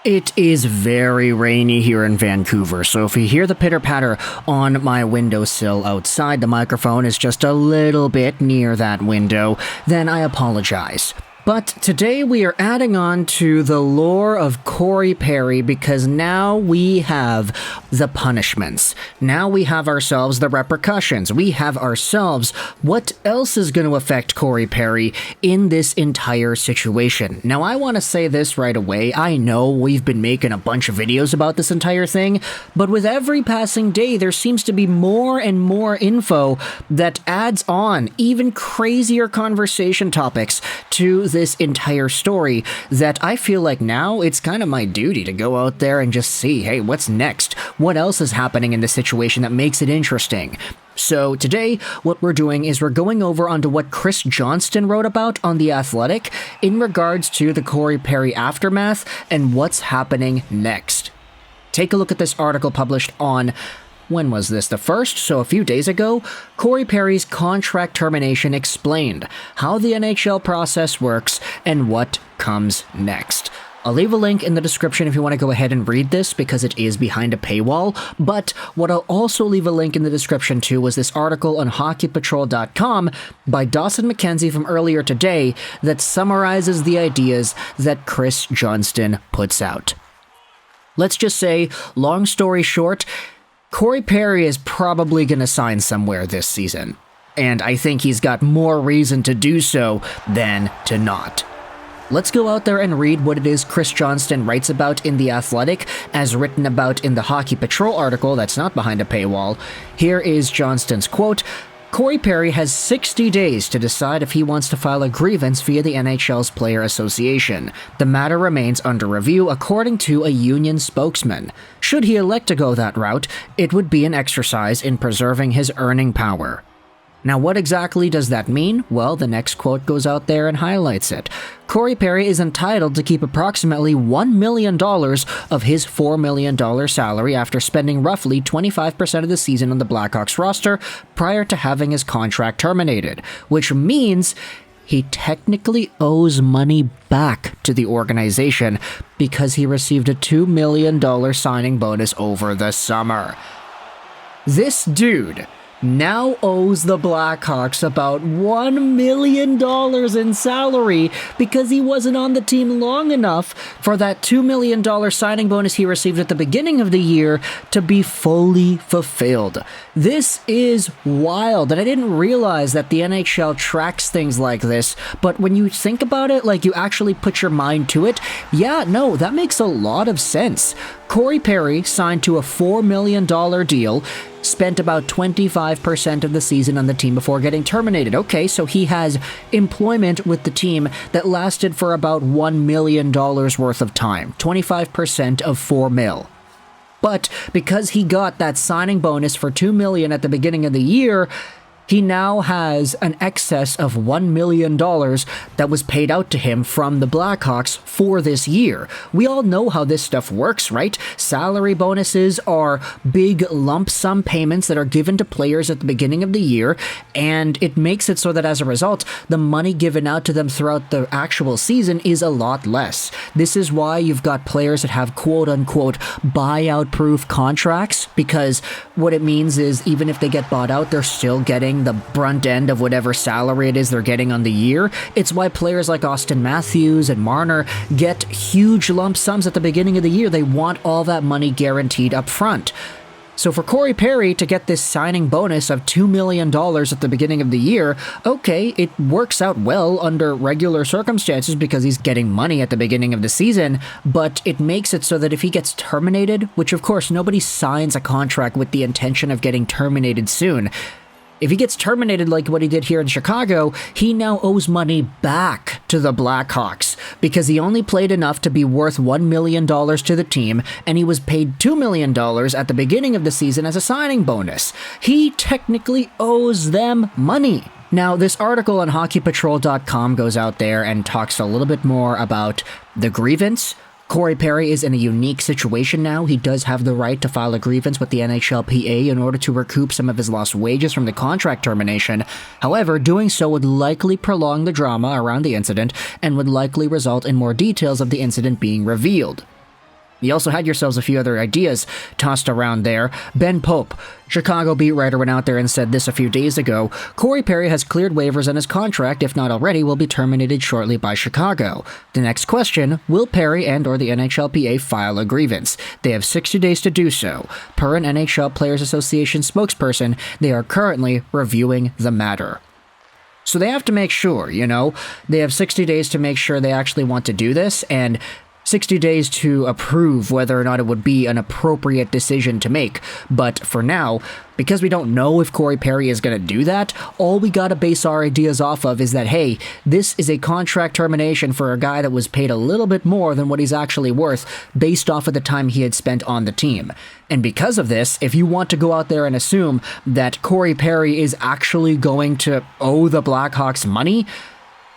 It is very rainy here in Vancouver, so if you hear the pitter-patter on my windowsill outside, the microphone is just a little bit near that window, then I apologize. But today we are adding on to the lore of Corey Perry because now we have the punishments. Now we have ourselves the repercussions. We have ourselves what else is going to affect Corey Perry in this entire situation. Now I want to say this right away. I know we've been making a bunch of videos about this entire thing, but with every passing day there seems to be more and more info that adds on even crazier conversation topics to this entire story that I feel like now it's kind of my duty to go out there and just see, hey, what's next? What else is happening in this situation that makes it interesting? So today, what we're doing is we're going over onto what Chris Johnston wrote about on The Athletic in regards to the Corey Perry aftermath and what's happening next. Take a look at this article published on when was this? The 1st? So a few days ago, Corey Perry's contract termination explained how the NHL process works and what comes next. I'll leave a link in the description if you want to go ahead and read this because it is behind a paywall, but what I'll also leave a link in the description to was this article on hockeypatrol.com by Dawson McKenzie from earlier today that summarizes the ideas that Chris Johnston puts out. Let's just say, long story short, Corey Perry is probably going to sign somewhere this season, and I think he's got more reason to do so than to not. Let's go out there and read what it is Chris Johnston writes about in The Athletic, as written about in the Hockey Patrol article that's not behind a paywall. Here is Johnston's quote: Corey Perry has 60 days to decide if he wants to file a grievance via the NHL's Player Association. The matter remains under review, according to a union spokesman. Should he elect to go that route, it would be an exercise in preserving his earning power. Now, what exactly does that mean? Well, the next quote goes out there and highlights it. Corey Perry is entitled to keep approximately $1 million of his $4 million salary after spending roughly 25% of the season on the Blackhawks roster prior to having his contract terminated, which means he technically owes money back to the organization because he received a $2 million signing bonus over the summer. This dude now owes the Blackhawks about $1 million in salary because he wasn't on the team long enough for that $2 million signing bonus he received at the beginning of the year to be fully fulfilled. This is wild, and I didn't realize that the NHL tracks things like this, but when you think about it, like you actually put your mind to it, yeah, no, that makes a lot of sense. Corey Perry signed to a $4 million deal, spent about 25% of the season on the team before getting terminated. Okay, so he has employment with the team that lasted for about $1 million worth of time. 25% of $4 million. But because he got that signing bonus for $2 million at the beginning of the year, he now has an excess of $1 million that was paid out to him from the Blackhawks for this year. We all know how this stuff works, right? Salary bonuses are big lump sum payments that are given to players at the beginning of the year, and it makes it so that as a result, the money given out to them throughout the actual season is a lot less. This is why you've got players that have quote-unquote buyout-proof contracts, because what it means is even if they get bought out, they're still getting the brunt end of whatever salary it is they're getting on the year. It's why players like Austin Matthews and Marner get huge lump sums at the beginning of the year. They want all that money guaranteed up front. So for Corey Perry to get this signing bonus of $2 million at the beginning of the year, okay, it works out well under regular circumstances because he's getting money at the beginning of the season, but it makes it so that if he gets terminated, which of course nobody signs a contract with the intention of getting terminated soon, if he gets terminated like what he did here in Chicago, he now owes money back to the Blackhawks because he only played enough to be worth $1 million to the team, and he was paid $2 million at the beginning of the season as a signing bonus. He technically owes them money. Now, this article on hockeypatrol.com goes out there and talks a little bit more about the grievance. Corey Perry is in a unique situation now. He does have the right to file a grievance with the NHLPA in order to recoup some of his lost wages from the contract termination. However, doing so would likely prolong the drama around the incident and would likely result in more details of the incident being revealed. You also had yourselves a few other ideas tossed around there. Ben Pope, Chicago beat writer, went out there and said this a few days ago. Corey Perry has cleared waivers and his contract, if not already, will be terminated shortly by Chicago. The next question, will Perry and or the NHLPA file a grievance? They have 60 days to do so. Per an NHL Players Association spokesperson, they are currently reviewing the matter. So they have to make sure, they have 60 days to make sure they actually want to do this, and 60 days to approve whether or not it would be an appropriate decision to make. But for now, because we don't know if Corey Perry is going to do that, all we got to base our ideas off of is that, hey, this is a contract termination for a guy that was paid a little bit more than what he's actually worth based off of the time he had spent on the team. And because of this, if you want to go out there and assume that Corey Perry is actually going to owe the Blackhawks money,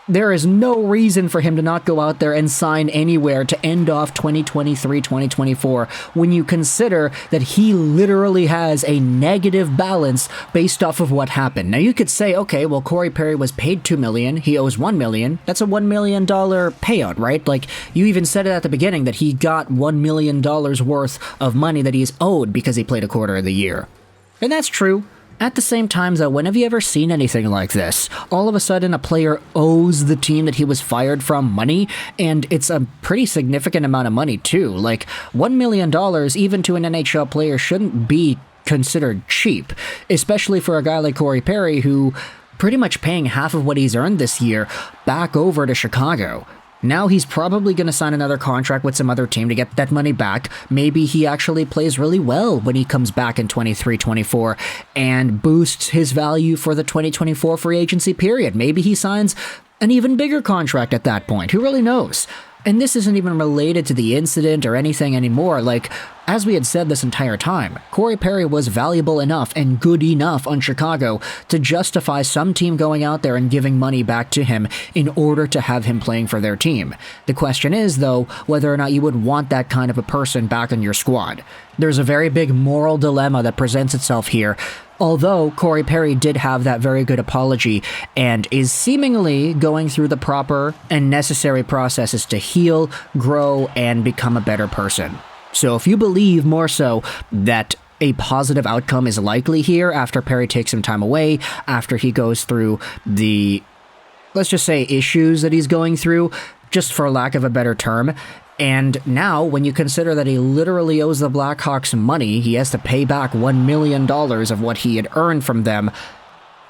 there is no reason for him to not go out there and sign anywhere to end off 2023-2024 when you consider that he literally has a negative balance based off of what happened. Now you could say, okay, well, Corey Perry was paid $2 million, he owes $1 million. That's a $1 million payout, right? Like, you even said it at the beginning that he got $1 million worth of money that he's owed because he played a quarter of the year. And that's true. At the same time, though, when have you ever seen anything like this? All of a sudden, a player owes the team that he was fired from money, and it's a pretty significant amount of money, too. Like, $1 million, even to an NHL player, shouldn't be considered cheap, especially for a guy like Corey Perry, who pretty much paying half of what he's earned this year back over to Chicago. Now he's probably going to sign another contract with some other team to get that money back. Maybe he actually plays really well when he comes back in 23-24 and boosts his value for the 2024 free agency period. Maybe he signs an even bigger contract at that point. Who really knows? And this isn't even related to the incident or anything anymore. Like, as we had said this entire time, Corey Perry was valuable enough and good enough on Chicago to justify some team going out there and giving money back to him in order to have him playing for their team. The question is, though, whether or not you would want that kind of a person back on your squad. There's a very big moral dilemma that presents itself here. Although Corey Perry did have that very good apology and is seemingly going through the proper and necessary processes to heal, grow, and become a better person. So if you believe more so that a positive outcome is likely here after Perry takes some time away, after he goes through the, let's just say, issues that he's going through, just for lack of a better term. And now, when you consider that he literally owes the Blackhawks money, he has to pay back $1 million of what he had earned from them.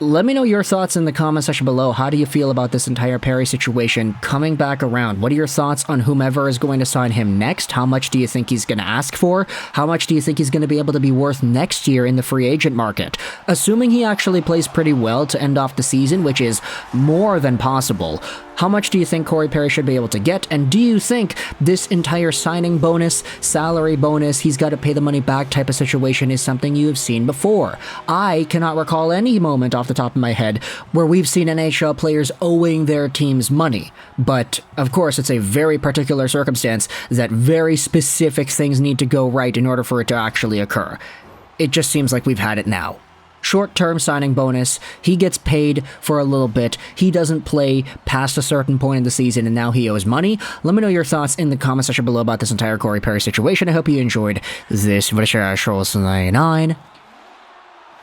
Let me know your thoughts in the comment section below. How do you feel about this entire Perry situation coming back around? What are your thoughts on whomever is going to sign him next? How much do you think he's going to ask for? How much do you think he's going to be able to be worth next year in the free agent market? Assuming he actually plays pretty well to end off the season, which is more than possible, how much do you think Corey Perry should be able to get? And do you think this entire signing bonus, salary bonus, he's got to pay the money back type of situation is something you have seen before? I cannot recall any moment off the top of my head where we've seen NHL players owing their teams money. But, of course, it's a very particular circumstance that very specific things need to go right in order for it to actually occur. It just seems like we've had it now. Short-term signing bonus, he gets paid for a little bit, he doesn't play past a certain point in the season, and now he owes money. Let me know your thoughts in the comment section below about this entire Corey Perry situation. I hope you enjoyed this video,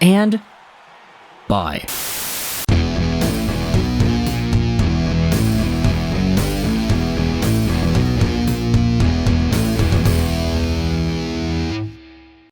and bye.